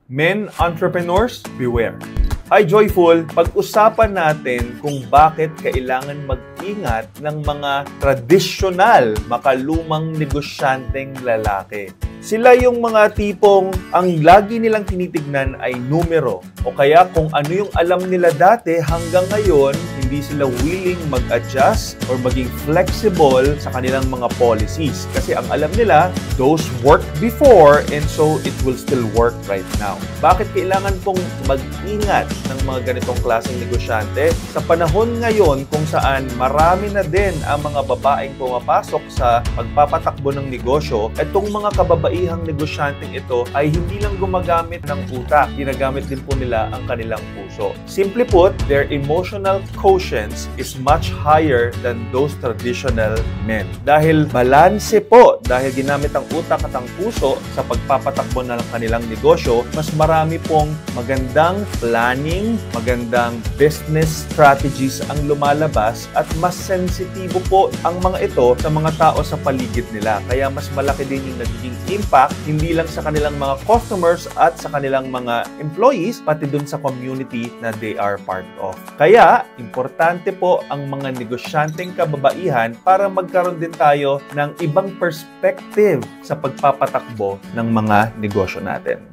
Men entrepreneurs, beware. Hi Joyful! Pag-usapan natin kung bakit kailangan mag-ingat ng mga tradisyonal makalumang negosyanteng lalaki. Sila yung mga tipong ang lagi nilang tinitignan ay numero o kaya kung ano yung alam nila dati hanggang ngayon hindi sila willing mag-adjust or maging flexible sa kanilang mga policies. Kasi ang alam nila, those worked before and so it will still work right now. Bakit kailangan pong mag-ingat ng mga ganitong klaseng negosyante? Sa panahon ngayon kung saan marami na din ang mga babaeng pumapasok sa pagpapatakbo ng negosyo, itong mga kababaihang negosyanteng ito ay hindi lang gumagamit ng utak, ginagamit din po nila ang kanilang puso. Simply put, their emotional quotients is much higher than those traditional men. Dahil balanse po, dahil ginamit ang utak at ang puso sa pagpapatakbo ng kanilang negosyo, mas marami pong magandang planning, magandang business strategies ang lumalabas at mas sensitibo po ang mga ito sa mga tao sa paligid nila. Kaya mas malaki din yung nagiging impact, hindi lang sa kanilang mga customers at sa kanilang mga employees, pati dun sa community na they are part of. Kaya, importante po ang mga negosyanteng kababaihan para magkaroon din tayo ng ibang perspective sa pagpapatakbo ng mga negosyo natin.